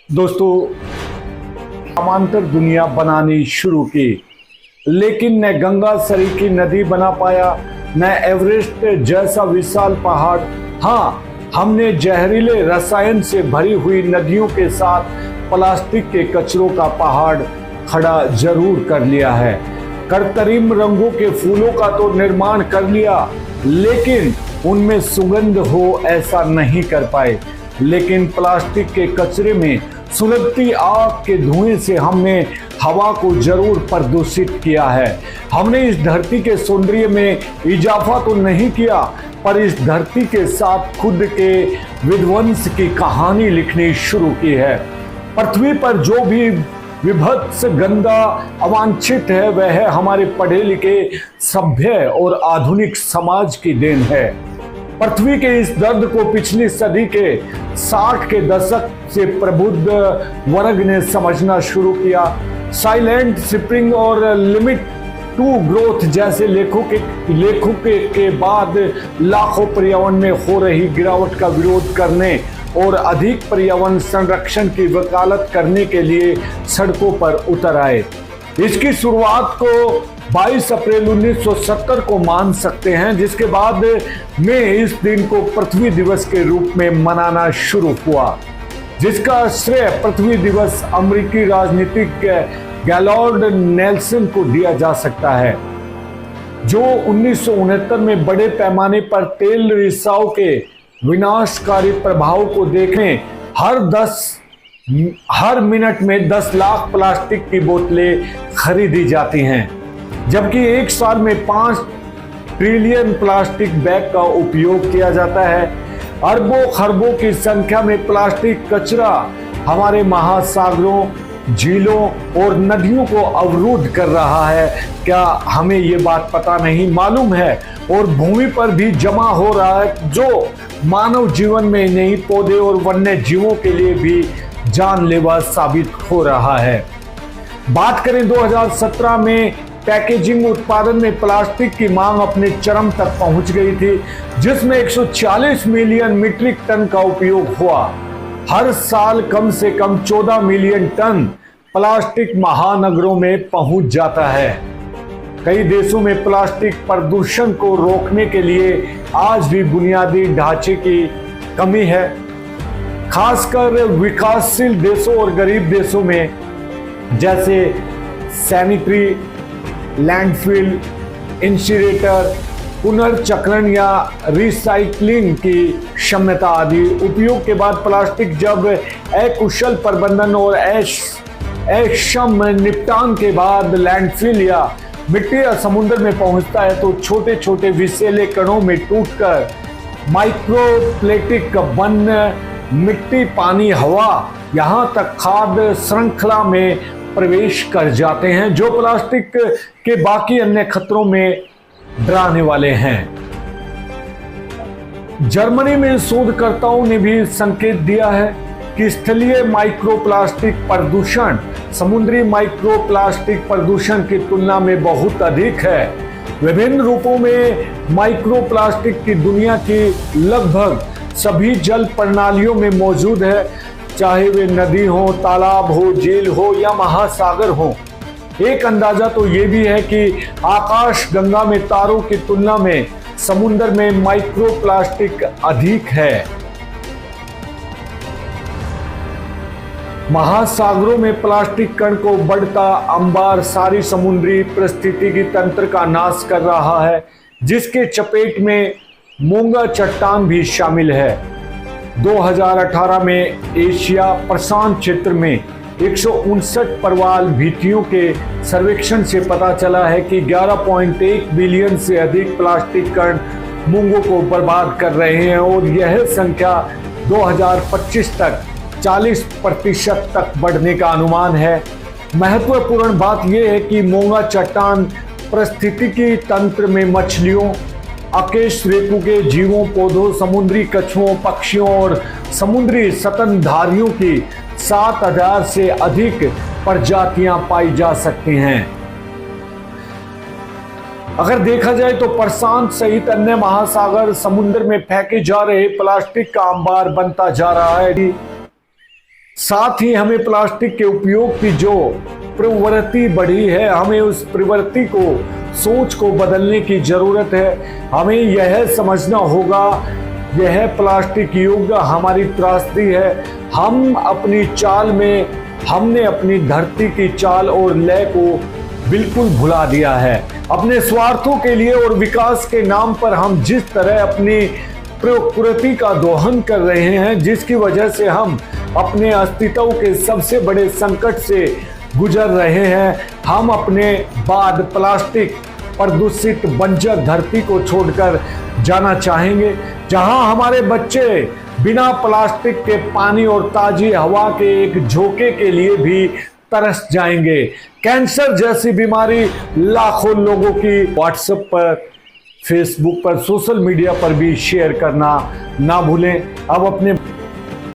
दोस्तों, समांतर दुनिया बनानी शुरू की, लेकिन न गंगा सरीखी नदी बना पाया, न एवरेस्ट जैसा विशाल पहाड़। हाँ, हमने जहरीले रसायन से भरी हुई नदियों के साथ प्लास्टिक के कचरों का पहाड़ खड़ा जरूर कर लिया है। करतरीम रंगों के फूलों का तो निर्माण कर लिया, लेकिन उनमें सुगंध हो ऐसा नहीं कर पाए। लेकिन प्लास्टिक के कचरे में सुलगती आग के धुएं से हमने हवा को जरूर प्रदूषित किया है। हमने इस धरती के सौंदर्य में इजाफा तो नहीं किया, पर इस धरती के साथ खुद के विध्वंस की कहानी लिखनी शुरू की है। पृथ्वी पर जो भी विभत्स, गंदा, अवांछित है, वह है हमारे पढ़े लिखे, सभ्य और आधुनिक समाज की देन है। पृथ्वी के इस दर्द को पिछली सदी के 60 के दशक से प्रबुद्ध वर्ग ने समझना शुरू किया। साइलेंट स्प्रिंग और लिमिट टू ग्रोथ जैसे लेखों के बाद लाखों पर्यावरण में हो रही गिरावट का विरोध करने और अधिक पर्यावरण संरक्षण की वकालत करने के लिए सड़कों पर उतर आए। इसकी शुरुआत को 22 अप्रैल 1970 को मान सकते हैं, जिसके बाद में इस दिन को पृथ्वी दिवस के रूप में मनाना शुरू हुआ, जिसका श्रेय पृथ्वी दिवस अमेरिकी राजनीतिक गैलॉर्ड नेल्सन को दिया जा सकता है, जो 1969 में बड़े पैमाने पर तेल रिसाव के विनाशकारी प्रभाव को देखने हर मिनट में 10 लाख प्लास्टिक की बोतलें खरीदी जाती हैं, जबकि एक साल में 5 ट्रिलियन प्लास्टिक बैग का उपयोग किया जाता है। अरबों खरबों की संख्या में प्लास्टिक कचरा हमारे महासागरों, झीलों और नदियों को अवरुद्ध कर रहा है। क्या हमें ये बात पता नहीं मालूम है? और भूमि पर भी जमा हो रहा है, जो मानव जीवन में नहीं, पौधे और वन्य जीवों के लिए भी जानलेवा साबित हो रहा है। बात करें 2017 में, पैकेजिंग उत्पादन में प्लास्टिक की मांग अपने चरम तक पहुंच गई थी, जिसमें 140 मिलियन मीट्रिक टन का उपयोग हुआ। हर साल कम से कम 14 मिलियन टन प्लास्टिक महानगरों में पहुंच जाता है। कई देशों में प्लास्टिक प्रदूषण को रोकने के लिए आज भी बुनियादी ढांचे की कमी है, खासकर विकासशील देशों और गरीब देशों में, जैसे सैनिटरी लैंडफिल, इंसिनरेटर, पुनर्चक्रण या रिसाइकलिंग की क्षमता आदि। उपयोग के बाद प्लास्टिक जब अकुशल प्रबंधन और अक्षम निपटान के बाद लैंडफिल या मिट्टी या समुद्र में पहुंचता है, तो छोटे छोटे विषैले कणों में टूटकर माइक्रोप्लास्टिक बन मिट्टी, पानी, हवा, यहाँ तक खाद्य श्रृंखला में प्रवेश कर जाते हैं, जो प्लास्टिक के बाकी अन्य खतरों में डराने वाले हैं। जर्मनी में शोधकर्ताओं ने भी संकेत दिया है कि स्थलीय माइक्रोप्लास्टिक प्रदूषण समुद्री माइक्रोप्लास्टिक प्रदूषण की तुलना में बहुत अधिक है। विभिन्न रूपों में माइक्रोप्लास्टिक की दुनिया की लगभग सभी जल प्रणालियों में मौजूद है, चाहे वे नदी हो, तालाब हो, झील हो या महासागर हो। एक अंदाजा तो ये भी है कि आकाश गंगा में तारों की तुलना में समुद्र में माइक्रोप्लास्टिक अधिक है। महासागरों में प्लास्टिक कण को बढ़ता अंबार सारी समुद्री पारिस्थितिकी तंत्र का नाश कर रहा है, जिसके चपेट में मोंगा चट्टान भी शामिल है। 2018 में एशिया प्रशांत क्षेत्र में 159 प्रवाल भित्तियों के सर्वेक्षण से पता चला है कि 11.1 बिलियन से अधिक प्लास्टिक कण मूंगों को बर्बाद कर रहे हैं, और यह संख्या 2025 तक 40% तक बढ़ने का अनुमान है। महत्वपूर्ण बात यह है कि मोंगा चट्टान पारिस्थितिकी तंत्र में मछलियों, अकेशरेकु के जीवों, पौधों, समुद्री कछुओं, पक्षियों और समुद्री स्तनधारियों की 7000 से अधिक प्रजातियां पाई जा सकती हैं। अगर देखा जाए तो प्रशांत सहित अन्य महासागर समुद्र में फेंके जा रहे प्लास्टिक का अंबार बनता जा रहा है। साथ ही हमें प्लास्टिक के उपयोग की जो प्रवृत्ति बढ़ी है, हमें उस प्रवृत्ति को, सोच को बदलने की जरूरत है। हमें यह समझना होगा यह प्लास्टिक युग हमारी त्रासदी है। हम अपनी चाल में, हमने अपनी धरती की चाल और लय को बिल्कुल भुला दिया है। अपने स्वार्थों के लिए और विकास के नाम पर हम जिस तरह अपनी प्रकृति का दोहन कर रहे हैं, जिसकी वजह से हम अपने अस्तित्व के सबसे बड़े संकट से गुजर रहे हैं। हम अपने बाद प्लास्टिक प्रदूषित बंजर धरती को छोड़कर जाना चाहेंगे, जहां हमारे बच्चे बिना प्लास्टिक के पानी और ताजी हवा के एक झोंके के लिए भी तरस जाएंगे। कैंसर जैसी बीमारी लाखों लोगों की व्हाट्सएप पर, फेसबुक पर, सोशल मीडिया पर भी शेयर करना ना भूलें। अब अपने